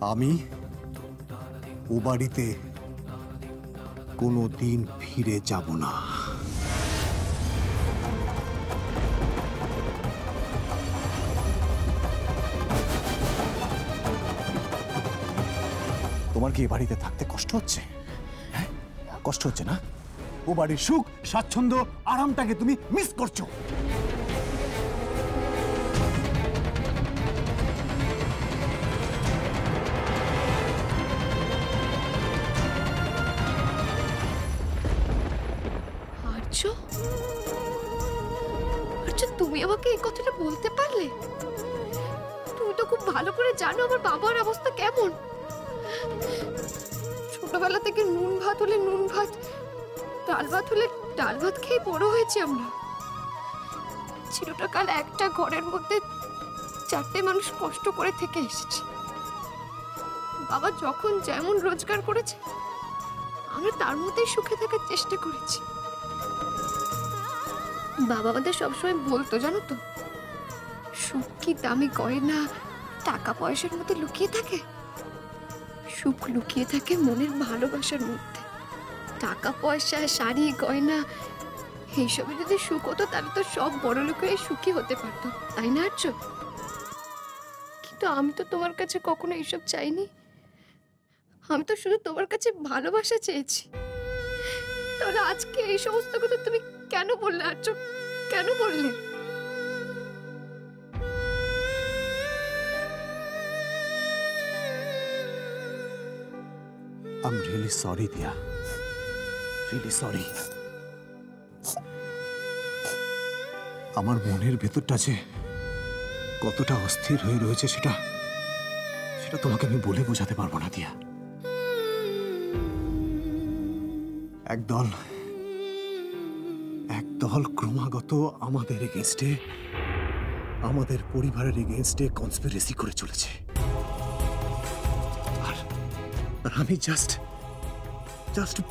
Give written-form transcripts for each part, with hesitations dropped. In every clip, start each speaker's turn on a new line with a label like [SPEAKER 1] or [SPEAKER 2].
[SPEAKER 1] আমি ও বাড়িতে কোনোদিন ফিরে যাব না। তোমার কি এ বাড়িতে থাকতে কষ্ট হচ্ছে? হ্যাঁ, কষ্ট হচ্ছে না? ও বাড়ির সুখ, স্বাচ্ছন্দ্য, আরামটাকে তুমি মিস করছো।
[SPEAKER 2] তুমি আমাকে এই কথাটা বলতে পারলে? তুমি তো খুব ভালো করে জানো আমার বাবার অবস্থা কেমন। ছোটবেলা থেকে নুন ভাত হলে নুন ভাত, ডাল ভাত হলে ডাল ভাত খেয়ে বড় হয়েছি আমরা। চিরকাল একটা ঘরের মধ্যে 4টে মানুষ কষ্ট করে থেকে এসেছি। বাবা যখন যেমন রোজগার করেছে আমরা তার মধ্যেই সুখে থাকার চেষ্টা করেছি। বাবা আমাদের সবসময় বলতো, জানো তো, সুখ কি দামি গয়না, টাকা পয়সার মধ্যে লুকিয়ে থাকে? সুখ লুকিয়ে থাকে মনের ভালোবাসার মধ্যে। টাকা পয়সা, শাড়ি, গয়না এইসবে যদি সুখ হতো তাহলে তো সব বড় লোকেরাই সুখী হতে পারতো, তাই না আর্য? কিন্তু আমি তো তোমার কাছে কখনো এইসব চাইনি। আমি তো শুধু তোমার কাছে ভালোবাসা চেয়েছি। তাহলে আজকে এই সমস্ত কথা তুমি কেন বললে আর্য? কেন বললে?
[SPEAKER 1] I'm really sorry, Dia. Really sorry. আমার মনের ভেতরটা যে কতটা অস্থির হয়ে রয়েছে সেটা তোমাকে আমি বলে বোঝাতে পারবো না, দিয়া। একদল ক্রমাগত আমাদের এগেইনস্টে, আমাদের পরিবারের এগেইনস্টে কনস্পিরেসি করে চলেছে। আর আমি জাস্ট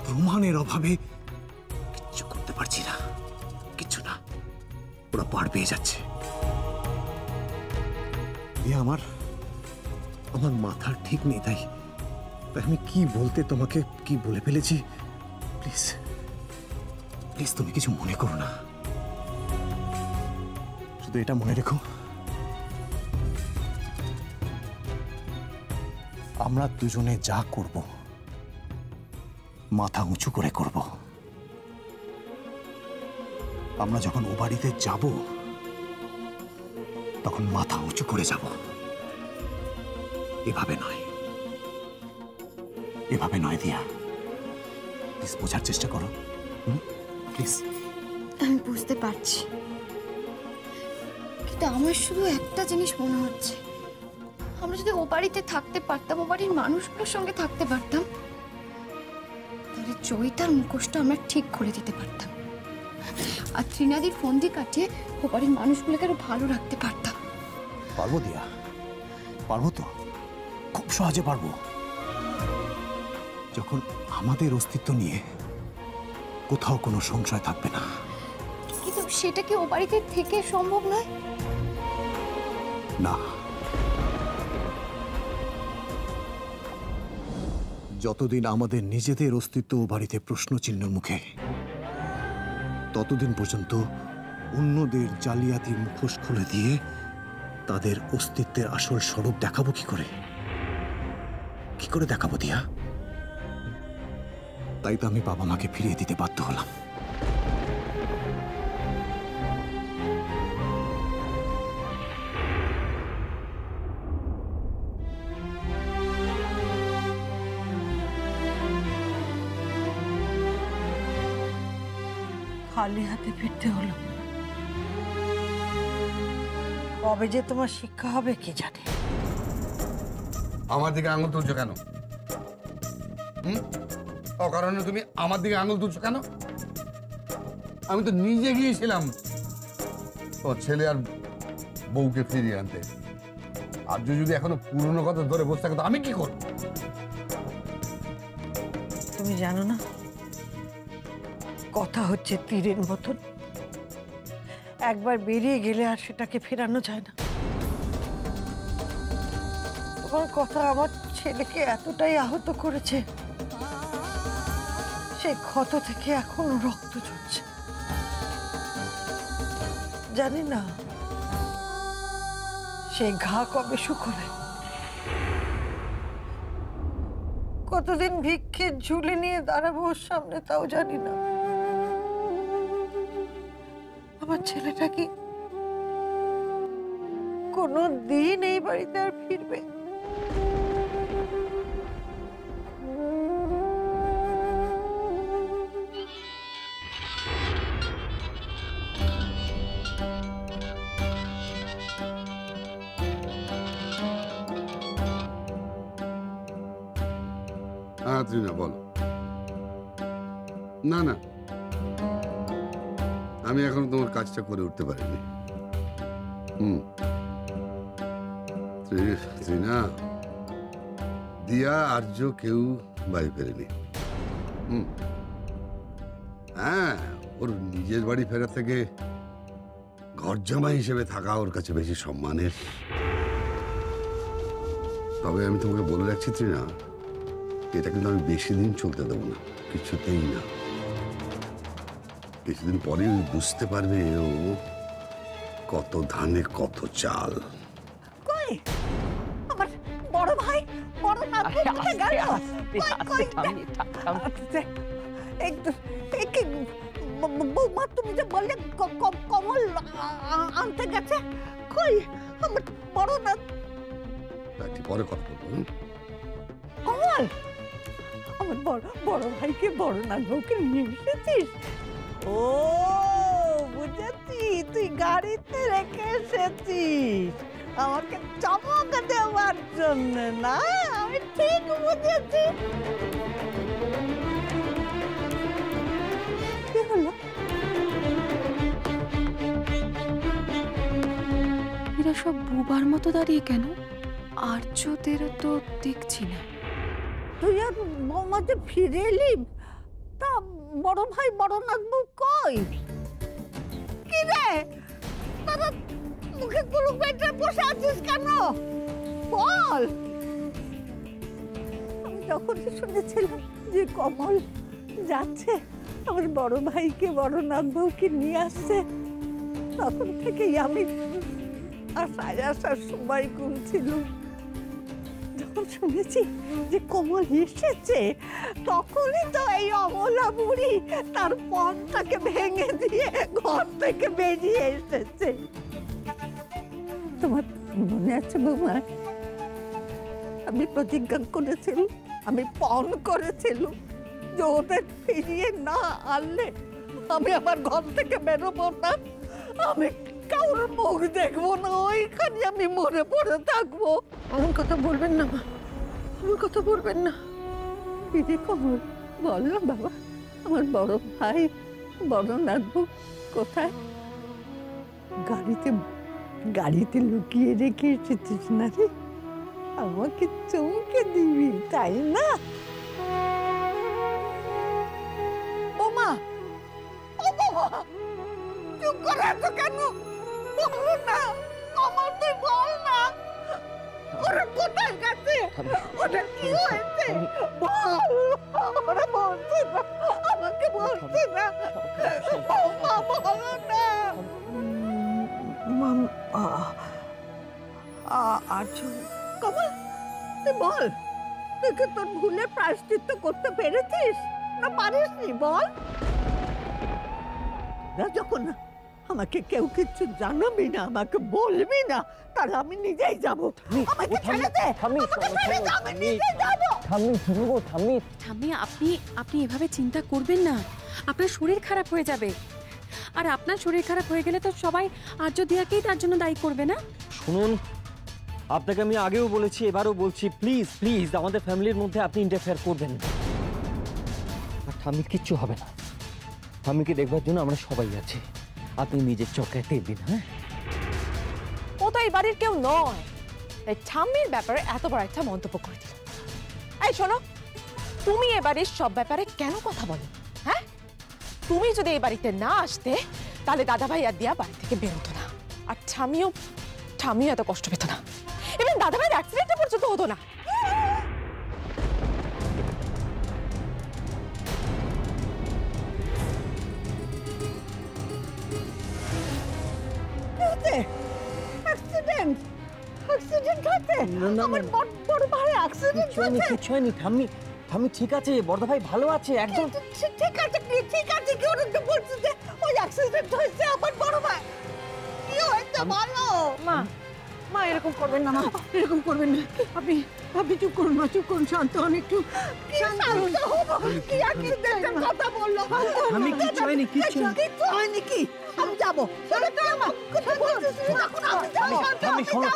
[SPEAKER 1] প্রমাণের অভাবে কিচ্ছু করতে পারছি না, কিচ্ছু না। ওরা পার পেয়ে যাচ্ছে। আমার মাথার ঠিক নেই, তাই আমি কি বলতে তোমাকে কি বলে ফেলেছি। প্লিজ তুমি কিছু মনে করো না। শুধু এটা মনে রেখো, আমরা দুজনে যা করব মাথা উঁচু করে করব। আমরা যখন ও বাড়িতে যাব তখন মাথা উঁচু করে যাব। এভাবে নয় দিয়া। প্লিজ বোঝার চেষ্টা করো, প্লিজ।
[SPEAKER 2] আমি বুঝতে পারছি, কিন্তু আমার শুধু একটা জিনিস মনে হচ্ছে, আমরা যদি ও বাড়িতে থাকতে পারতাম, ও বাড়ির মানুষগুলোর সঙ্গে থাকতে পারতাম, তাহলে জয়িতার মুখোশটা আমরা ঠিক করে দিতে পারতাম। আর ত্রিনাদির ফন্দি কাটিয়ে ও বাড়ির মানুষগুলোকে আরো ভালো রাখতে পারতাম।
[SPEAKER 1] পারবো দিয়া, পারবো তো, খুব সহজে পারবো। যখন আমাদের অস্তিত্ব নিয়ে কোথাও কোনো সংশয় থাকবে না।
[SPEAKER 2] কিন্তু সেটা কি ও বাড়িতে থেকে সম্ভব নয়?
[SPEAKER 1] না, যতদিন আমাদের নিজেদের অস্তিত্ব ও বাড়িতে প্রশ্ন চিহ্নের মুখে, ততদিন পর্যন্ত অন্যদের জালিয়াতি মুখোশ খুলে দিয়ে তাদের অস্তিত্বের আসল স্বরূপ দেখাবো কি করে দেখাবো দিয়া? তাই তো আমি বাবা মাকে ফিরিয়ে দিতে বাধ্য হলাম।
[SPEAKER 3] খালি হাতে ফিরতে হলো। কবে যে তোমার শিক্ষা হবে কে জানে।
[SPEAKER 4] আমার দিকে আঙুল তুলছো কেন? অকারণে তুমি আমার দিকে আঙুল তুলছো কেন? আমি তো নিজে গিয়েছিলাম তোর ছেলে আর বউকে ফিরিয়ে আনতে। আর যদি এখনো পুরনো কথা ধরে বসে থাকে তো আমি কি করব?
[SPEAKER 3] তুমি জানো না, কথা হচ্ছে তীরের মতন, একবার বেরিয়ে গেলে আর সেটাকে ফেরানো যায় না। তোমার কথা আমার ছেলেকে এতটাই আহত করেছে, সেই ক্ষত থেকে এখনো রক্ত ঝরছে। জানি না সেই ঘা কবে শুকোবে। কতদিন ভিক্ষে ঝুলে নিয়ে দাঁড়াবো ওর সামনে তাও জানি না। আমার ছেলেটা কি কোনো দিন এই বাড়িতে আর ফিরবে?
[SPEAKER 4] হ্যাঁ ত্রিনা বল। না না, আমি এখনো তোমার কাজটা করে উঠতে পারিনি। ত্রিনা, দিয়া আর্য কেউ বাড়ি ফেরেনি। হ্যাঁ, ওর নিজের বাড়ি ফেরা থেকে ঘর জামাই হিসেবে থাকা ওর কাছে বেশি সম্মানের। তবে আমি তোমাকে বলে রাখছি ত্রিনা, এটা কিন্তু আমি বেশি দিন চলতে দেবো না, কিছুতেই না। কিছুদিন পরে বুঝতে পারবে ও কত ধানে কত চাল।
[SPEAKER 3] কই আমার বড় ভাই, বড় নাতনি কোথায় গেল? বৌমা, তুমি যে বললে কমল আনতে গেছে, কই আমার বড় নাতনি?
[SPEAKER 4] পরে কথা বলবো।
[SPEAKER 3] কমল, আমার বড় ভাইকে, বড় নাতবউকে নিয়ে এসেছিস? ও বুঝেছি, তুই গাড়িতে রেখে এসেছিস আমাকে চমক দেওয়ার জন্য, না? আমি ঠিক বুঝেছি। কি হলো?
[SPEAKER 2] এরা সব বুবার মতো দাঁড়িয়ে কেন? আর্যদেরও তো দেখছি না।
[SPEAKER 3] তুই আর বৌমা যে ফিরে এলি, তা বড় ভাই, বড় নাতবউ কই? কি রে, তোরা মুখে কুলুপ বেঁধে বসে আছিস কেন? বল। আমি যখন শুনেছিলাম যে কমল যাচ্ছে আমার বড় ভাইকে, বড় নাতবউকে নিয়ে আসছে, তখন থেকেই আমি আসার সময় গুনছিল। যখন শুনেছি যে কমল এসেছে, তখনই তো এই অমলা বুড়ি তার পণটাকে ভেঙে দিয়ে ঘর থেকে বেরিয়ে এসেছে। তোমার মনে আছে বৌমা, আমি প্রতিজ্ঞা করেছিলাম, আমি পণ করেছিলাম যে ওদের ফিরিয়ে না আনলে আমি আমার ঘর থেকে বেরোবো না, আমি কাউর মুখ দেখবো না, ওইখানে আমি মরে পড়ে থাকবো। আমার কথা বলবেন না মা, আমার কথা বলবেন না। দিদি কমল, বল না বাবা, আমার বড় ভাই, বড় নাতবউ কোথায়? গাড়িতে লুকিয়ে রেখে এসেছিস না রে? আমাকে চমকে দিবি, তাই না? ও মা, ও বাবা, চুপ করে আছো কেন? বল না কমল, তুই বল না, ওরা কোথায় গেছে? ওটা কি হয়েছে? বল। ওরা বলছে না, আমাকে বলছে না। বৌমা বল না। কমল, তুই বল, তুই কি তোর ভুলে প্রায়শ্চিত্ত করতে পেরেছিস না পারিসনি? বল। যখন আমাকে কেউ কিছু জানাবি না, আমাকে বলবি না, তাহলে আমি নিজেই যাব। আমাকে ছেড়ে দে, আমাকে ছেড়ে দে, আমি নিজেই যাব।
[SPEAKER 5] ঠাম্মি, আপনি এভাবে চিন্তা করবেন না, আপনার শরীর খারাপ হয়ে যাবে। আর আপনার শরীর খারাপ হয়ে গেলে তো সবাই আর্য দিয়াকেই তার জন্য দায়ী করবে না?
[SPEAKER 6] শুনুন, আপনাকে আমি আগেও বলেছি, এবারও বলছি, প্লিজ প্লিজ আমাদের ফ্যামিলির মধ্যে আপনি ইন্টারফেয়ার করবেন না। আর ঠাম্মির কিচ্ছু হবে না, ঠাম্মিকে দেখবার জন্য আমরা সবাই আছি। আপনি নিজের চোখে দেখবেন। হ্যাঁ,
[SPEAKER 7] ও তো এই বাড়ির কেউ নয়, তাই ঠাম্মির ব্যাপারে এত বড় একটা মন্তব্য করে দিল। এই শোনো, তুমি এ বাড়ির সব ব্যাপারে কেন কথা বলো? হ্যাঁ, তুমি যদি এই বাড়িতে না আসতে, তাহলে দাদা ভাই আর দিয়া বাড়ি থেকে বেরোতো না, আর ঠাম্মিও এত কষ্ট পেত না, এবং দাদা ভাইয়ের অ্যাক্সিডেন্টটা পর্যন্ত হতো না।
[SPEAKER 3] আমার বড় ভাই অ্যাক্সিডেন্ট হয়েছে।
[SPEAKER 6] কিছু হয়নি ঠাম্মি, ঠাম্মি ঠিক আছে, বড়দা ভাই ভালো আছে একদম।
[SPEAKER 3] ঠিক আছে কি ওরা তো বলছে যে ওই অ্যাক্সিডেন্ট হয়েছে আমার বড় ভাই। কি হয়েছে বলো?
[SPEAKER 7] মা এরকম করবেন না, মা
[SPEAKER 3] এরকম করবেন না। আপনি চুপ করুন, মা চুপ করুন, শান্ত হন একটু। শান্ত হবো? কি অ্যাক্সিডেন্টের কথা বললো?
[SPEAKER 6] আমি কিচ্ছু হয়নি, কিচ্ছু
[SPEAKER 3] কিচ্ছু হয়নি কি? আমি যাবো। কথা বলছিস এখন আমি যাবো।
[SPEAKER 6] ঠাম্মি শোনো,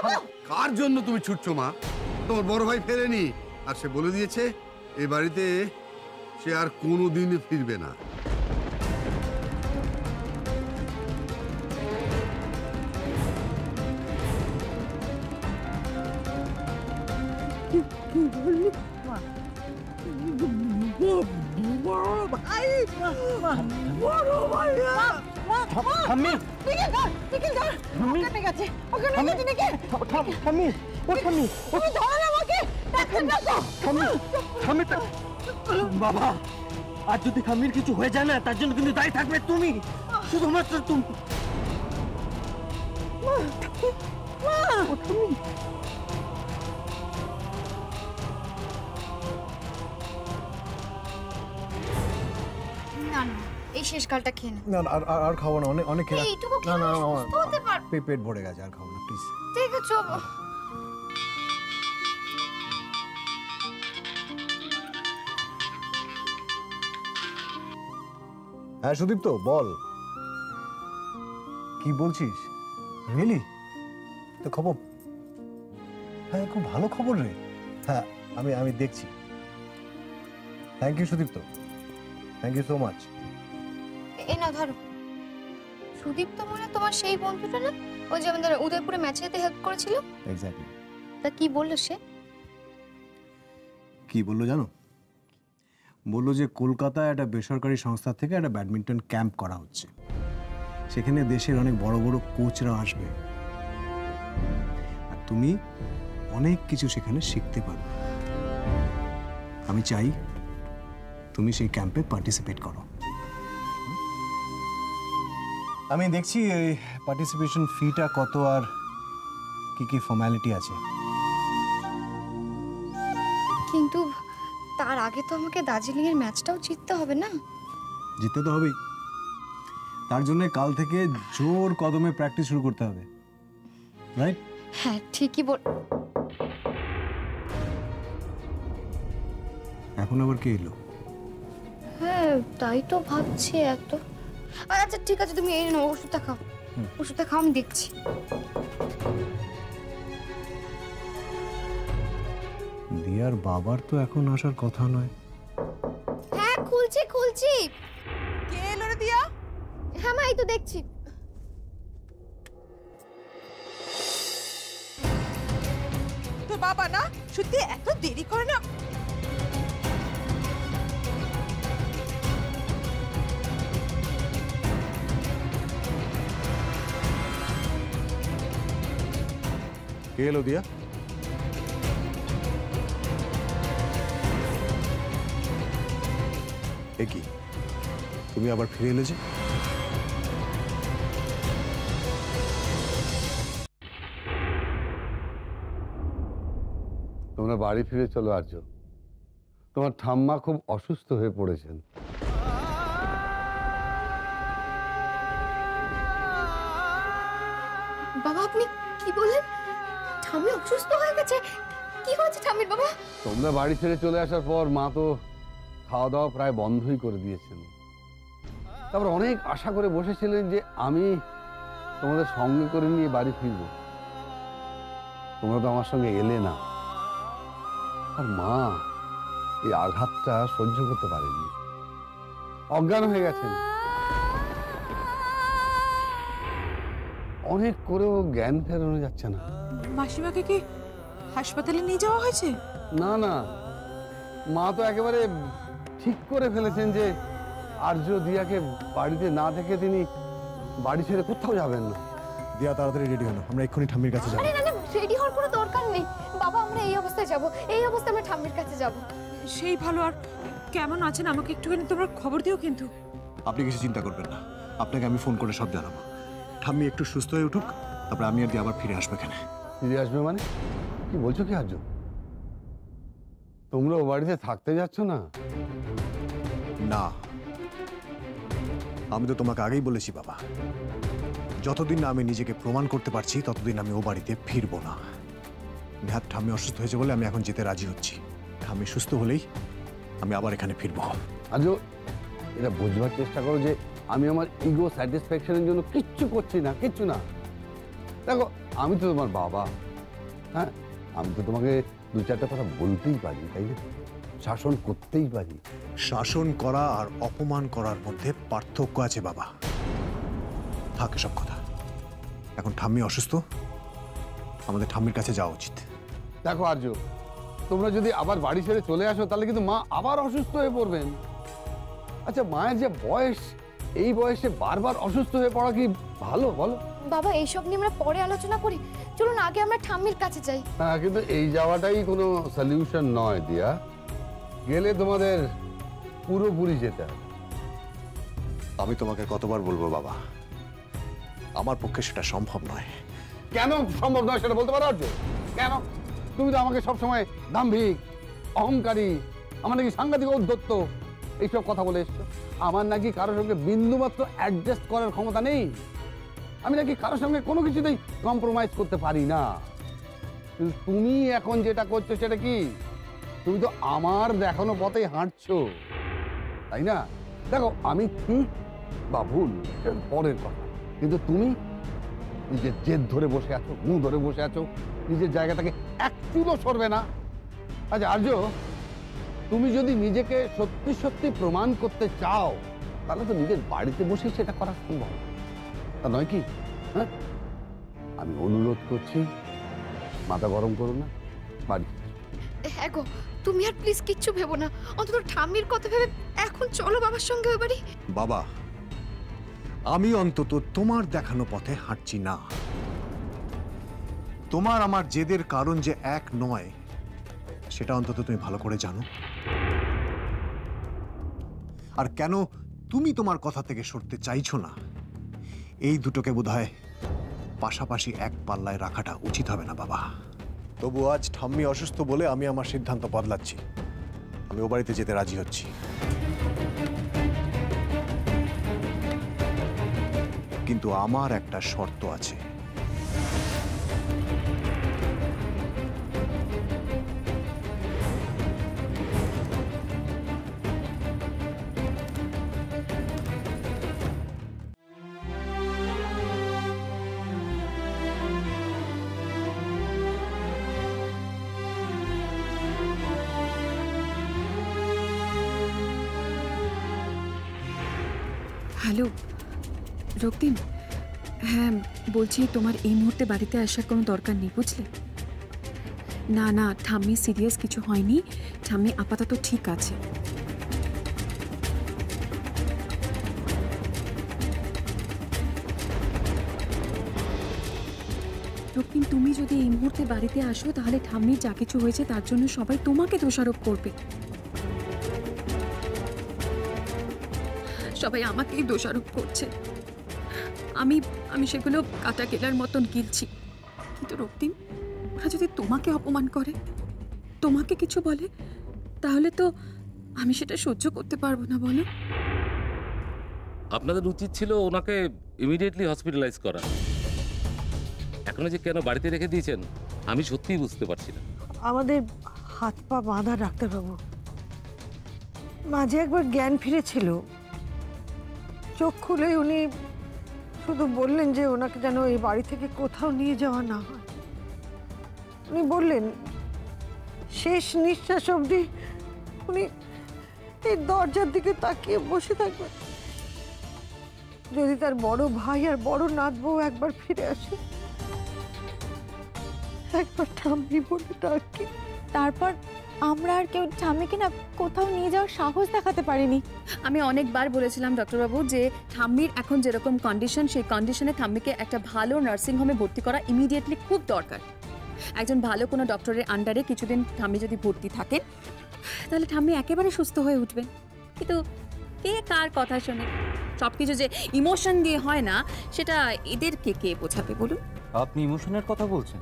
[SPEAKER 4] কার জন্য তুমি ছুটছো মা? তোমার বড় ভাই ফেরেনি, আর সে বলে দিয়েছে এই বাড়িতে সে আর কোনোদিন ফিরবে না।
[SPEAKER 3] বড় ভাই, বড় ভাইয়া।
[SPEAKER 6] ঠাম্মি,
[SPEAKER 3] টিকিট ধর। ওখানে গেছে নাকি?
[SPEAKER 6] ঠাম্মি, ও ঠাম্মি, ও
[SPEAKER 3] তুমি ধর আমাকে।
[SPEAKER 6] ঠাম্মি, ঠাম্মি বাবা, আর যদি ঠাম্মির কিছু হয়ে যায় না তার জন্য কিন্তু দায়ী থাকবে তুমি, শুধুমাত্র তুমি। ও ঠাম্মি,
[SPEAKER 2] না না, এই শেষ কালটা খেয়ে না।
[SPEAKER 1] না আর খাবো না, অনেক অনেক খেয়ে।
[SPEAKER 2] এইটুকু
[SPEAKER 1] না
[SPEAKER 2] খেয়ে
[SPEAKER 1] না
[SPEAKER 2] সুস্থ হতে পারবো।
[SPEAKER 1] পেট ভরে গেছে, আর খাবো না প্লিজ।
[SPEAKER 2] ঠিক আছে
[SPEAKER 1] হ্যাঁ সুদীপ্ত বল, কি বলছিস? রিয়েলি? তো খবর? হ্যাঁ খুব ভালো খবর রে। হ্যাঁ আমি দেখছি। Thank you Sudipta, thank you so much.
[SPEAKER 2] এই না ধরো। সুদীপ তো মনে হয় তোমার সেই বন্ধুটা না, ওই যে আমাদের উদয়পুরে ম্যাচে যেতে হেল্প করেছিল?
[SPEAKER 1] এক্স্যাক্টলি।
[SPEAKER 2] তা কি বললো সে?
[SPEAKER 1] কি বললো জানো? বললো যে কলকাতায় একটা বেসরকারি সংস্থা থেকে একটা ব্যাডমিন্টন ক্যাম্প করা হচ্ছে, সেখানে দেশের অনেক বড় বড় কোচরা আসবে, আর তুমি অনেক কিছু সেখানে শিখতে পারবে। আমি চাই তুমি সেই ক্যাম্পে পার্টিসিপেট করো। আমি দেখছি এই পার্টিসিপেশন ফিটা কত আর কি কি ফর্মালিটি আছে।
[SPEAKER 2] কিন্তু তার আগে তো আমাকে দার্জিলিং এর ম্যাচটাও জিততে হবে না?
[SPEAKER 1] জিততে তো হবেই, তার জন্য কাল থেকে জোর কদমে প্র্যাকটিস শুরু করতে হবে, রাইট?
[SPEAKER 2] হ্যাঁ ঠিকই বল।
[SPEAKER 1] এখন আবার কে এলো?
[SPEAKER 2] হ্যাঁ তাই তো ভাবছি এত। আচ্ছা ঠিক আছে, তুমি এই নাও, ওষুধটা খাও। ওষুধটা খাও, আমি দেখছি।
[SPEAKER 1] দিয়ার বাবার তো এখন আসার কথা নয়।
[SPEAKER 2] হ্যাঁ খুলছি।
[SPEAKER 7] কে এলো রে দিয়া?
[SPEAKER 2] হ্যাঁ মা, এই তো দেখছি।
[SPEAKER 7] তোর বাবা না সত্যি এত দেরি করে না।
[SPEAKER 1] কে এলো দিয়া? এ কি, তুমি আবার ফিরে এলে যে?
[SPEAKER 4] তোমরা বাড়ি ফিরে চলো আর্য, তোমার ঠাম্মা খুব অসুস্থ হয়ে পড়েছেন।
[SPEAKER 2] বাবা আপনি কি বললেন? ঠাম্মি অসুস্থ হয়ে গেছে? কি হয়েছে ঠাম্মির বাবা?
[SPEAKER 4] তোমরা বাড়ি ছেড়ে চলে আসার পর মা তো খাওয়া দাওয়া প্রায় বন্ধই করে দিয়েছেন। তারপর অনেক আশা করে বসেছিলেন যে আমি তোমাদের সঙ্গে করে নিয়ে বাড়ি ফিরব, তোমরা তো আমার সঙ্গে এলে না। আর মা এই আঘাতটা সহ্য করতে পারেনি, অজ্ঞান হয়ে গেছেন। অনেক করেও জ্ঞান ফেরানো যাচ্ছে না।
[SPEAKER 7] মাসিমাকে কি হাসপাতালে নিয়ে যাওয়া হয়েছে?
[SPEAKER 4] না না, মা তো একেবারে ঠিক করে ফেলেছেন যে আর্য দিয়াকে বাড়িতে না থেকে তিনি বাড়ি ছেড়ে কোথাও যাবেন না।
[SPEAKER 1] দিয়া তাড়াতাড়ি রেডি হলো, আমরা এক্ষুনি ঠাম্মির কাছে যাবো।
[SPEAKER 2] আরে না না, রেডি হওয়ার কোনো দরকার নেই বাবা, আমরা এই অবস্থায় যাব, এই অবস্থায় আমরা ঠাম্মির কাছে যাব।
[SPEAKER 7] সেই ভালো। আর কেমন আছেন আমাকে একটুখানি তোমরা খবর দিও কিন্তু।
[SPEAKER 1] আপনি কিছু চিন্তা করবেন না, আপনাকে আমি ফোন করে সব জানাবো। ঠাম্মি একটু সুস্থ হয়ে উঠুক, তারপরে আমি আর দিয়ে আবার ফিরে আসবো এখানে।
[SPEAKER 4] ফিরে আসবে মানে? কি বলছো কি আর্য? তোমরা ও বাড়িতে থাকতে যাচ্ছ না?
[SPEAKER 1] না, আমি তো তোমাকে আগেই বলেছি বাবা, যতদিন না আমি নিজেকে প্রমাণ করতে পারছি ততদিন আমি ও বাড়িতে ফিরবো না। নেহাত ঠাম্মি অসুস্থ হয়েছে বলে আমি এখন যেতে রাজি হচ্ছি। ঠাম্মি সুস্থ হলেই আমি আবার এখানে ফিরবো।
[SPEAKER 4] আর্য, এটা বুঝবার চেষ্টা করো যে আমি আমার ইগো স্যাটিসফ্যাকশনের জন্য কিচ্ছু করছি না, কিচ্ছু না। দেখো, আমি তো তোমার বাবা, হ্যাঁ, আমি তো তোমাকে দু চারটা কথা বলতেই পারি, তাই না? শাসন করতেই পারি।
[SPEAKER 1] শাসন করা আর অপমান করার মধ্যে পার্থক্য আছে বাবা। থাকে সব কথা, এখন ঠাম্মি অসুস্থ, আমাদের ঠাম্মির কাছে যাওয়া উচিত।
[SPEAKER 4] দেখো আর্য, তোমরা যদি আবার বাড়ি ছেড়ে চলে আসো তাহলে কিন্তু মা আবার অসুস্থ হয়ে পড়বেন। আচ্ছা, মায়ের যে বয়স, এই বয়সে বারবার অসুস্থ হয়ে পড়া কি ভালো বলো?
[SPEAKER 2] বাবা এইসব নিয়ে আমরা পরে আলোচনা করি, চলুন আগে আমরা ঠাম্মির কাছে যাই।
[SPEAKER 4] হ্যাঁ, কিন্তু এই যাওয়াটাই কোনো সলিউশন নয় দিয়া। গেলে তোমাদের পুরোপুরি যেতে হবে।
[SPEAKER 1] আমি তোমাকে কতবার বলবো বাবা, আমার পক্ষে সেটা সম্ভব নয়।
[SPEAKER 4] কেন সম্ভব নয় সেটা বলতে পারো আর্য? কেন? তুমি তো আমাকে সবসময় দাম্ভিক, অহংকারী, আমার নাকি সাংঘাতিক ঔদ্ধত্য এইসব কথা বলে এসছো। আমার নাকি কারোর সঙ্গে বিন্দুমাত্র অ্যাডজাস্ট করার ক্ষমতা নেই। আমি নাকি কারোর সঙ্গে কোনো কিছুতেই কম্প্রোমাইজ করতে পারি না। কিন্তু তুমি এখন যেটা করছো সেটা কি? তুমি তো আমার দেখানো পথেই হাঁটছো, তাই না? দেখো, আমি ঠিক বা ভুল সেটা পরের কথা, কিন্তু তুমি নিজের জেদ ধরে বসে আছো, মুখ ধরে বসে আছো, নিজের জায়গা থেকে এক চুলও সরবে না। আচ্ছা আর্য, তুমি যদি নিজেকে সত্যি সত্যি প্রমাণ করতে চাও তাহলে তো নিজের বাড়িতে বসে সেটা করা সম্ভব, তা নয় কি? হ্যাঁ, আমি অনুরোধ করছি, মাথা গরম করো না, বাড়ি।
[SPEAKER 2] হ্যাঁ গো, তুমি আর প্লিজ কিচ্ছু ভেবো না, অন্তত ঠাম্মির কথা ভেবে এখন চলো বাবার সঙ্গে ওই বাড়ি।
[SPEAKER 1] বাবা, আমি অন্তত তোমার দেখানো পথে হাঁটছি না। তোমার আমার জেদের কারণ যে এক নয় সেটা অন্তত তুমি ভালো করে জানো। আর কেন তুমি তোমার কথা থেকে সরতে চাইছো না, এই দুটোকে বোধহয় পাশাপাশি এক পাল্লায় রাখাটা উচিত হবে না বাবা। তবু আজ ঠাম্মি অসুস্থ বলে আমি আমার সিদ্ধান্ত বদলাচ্ছি, আমি ও বাড়িতে যেতে রাজি হচ্ছি। কিন্তু আমার একটা শর্ত আছে।
[SPEAKER 5] হ্যালো রক্তিম, হ্যাঁ বলছি, তোমার এই মুহূর্তে বাড়িতে আসার কোনো দরকার নেই, বুঝলে? না না, ঠাম্মি সিরিয়াস কিছু হয়নি, ঠাম্মি আপাতত ঠিক আছে। রক্তিম, তুমি যদি এই মুহূর্তে বাড়িতে আসো তাহলে ঠাম্মির যা কিছু হয়েছে তার জন্য সবাই তোমাকে দোষারোপ করবে, সবাই আমাকেই দোষারোপ করছে। আমি আমি সেগুলো কাটা কেলার মতন গিলছি। কিন্তু রক্তিম, ওরা যদি তোমাকে অপমান করে, তোমাকে কিছু বলে, তাহলে তো আমি সেটা সহ্য করতে পারবো না, বলো?
[SPEAKER 8] আপনাদের উচিত ছিল ওনাকে ইমিডিয়েটলি হসপিটালাইজ করা। এখনো যে কেন বাড়িতে রেখে দিয়েছেন আমি সত্যিই বুঝতে পারছি না।
[SPEAKER 3] আমাদের হাত পা বাঁধা ডাক্তারবাবু, মাঝে একবার জ্ঞান ফিরেছিল, চোখ খুলে উনি শুধু বললেন যে ওনাকে যেন এই বাড়ি থেকে কোথাও নিয়ে যাওয়া না হয়। উনি বললেন শেষ নিঃশ্বাস অবধি উনি এই দরজার দিকে তাকিয়ে বসে থাকবেন, যদি তার বড় ভাই আর বড় নাত বউ একবার ফিরে আসে, একবার ঠাম্মি বলে ডাকি।
[SPEAKER 9] তারপর আমরা আর কেউ ঠাম্মিকে না কোথাও নিয়ে যাওয়ার সাহস দেখাতে পারিনি।
[SPEAKER 5] আমি অনেকবার বলেছিলাম ডক্টরবাবু যে ঠাম্মির এখন যেরকম কন্ডিশন, সেই কন্ডিশনে ঠাম্মিকে একটা ভালো নার্সিং হোমে ভর্তি করা ইমিডিয়েটলি খুব দরকার। একজন ভালো কোনো ডক্টরের আন্ডারে কিছুদিন ঠাম্মি যদি ভর্তি থাকে তাহলে ঠাম্মি একেবারে সুস্থ হয়ে উঠবেন। কিন্তু কে কার কথা শোনে? সবকিছু যে ইমোশন দিয়ে হয় না, সেটা এদেরকে কে বোঝাবে বলুন?
[SPEAKER 6] আপনি ইমোশনের কথা বলছেন?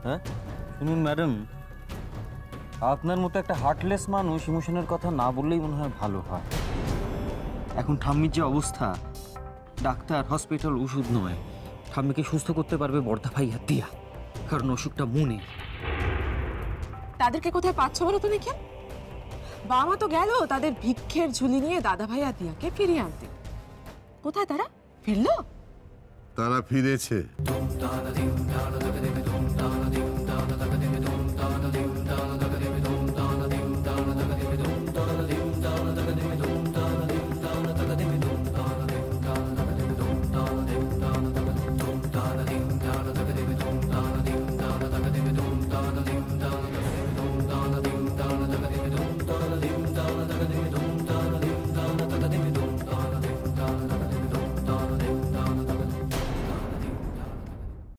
[SPEAKER 6] হ্যাঁ, শুনুন ম্যাডাম, আপনার মতো একটা হার্টলেস মানুষ ইমোশনের কথা না বললেই মনে হয় ভালো হয়। এখন ঠাম্মির যে অবস্থা, ডাক্তার, হসপিটাল, ওষুধ নয়, ঠাম্মিকে সুস্থ করতে পারবে বর্দা ভাইয়া দিয়া, কারণ অসুখটা মনে।
[SPEAKER 7] তাদেরকে কোথায় পাচ্ছ বলো তো নিখিল? বাবা মা তো গেল তাদের ভিক্ষের ঝুলি নিয়ে দাদা ভাই আর দিয়াকে ফিরিয়ে আনতে। কোথায় তারা? ফিরলো?
[SPEAKER 4] তারা ফিরেছে।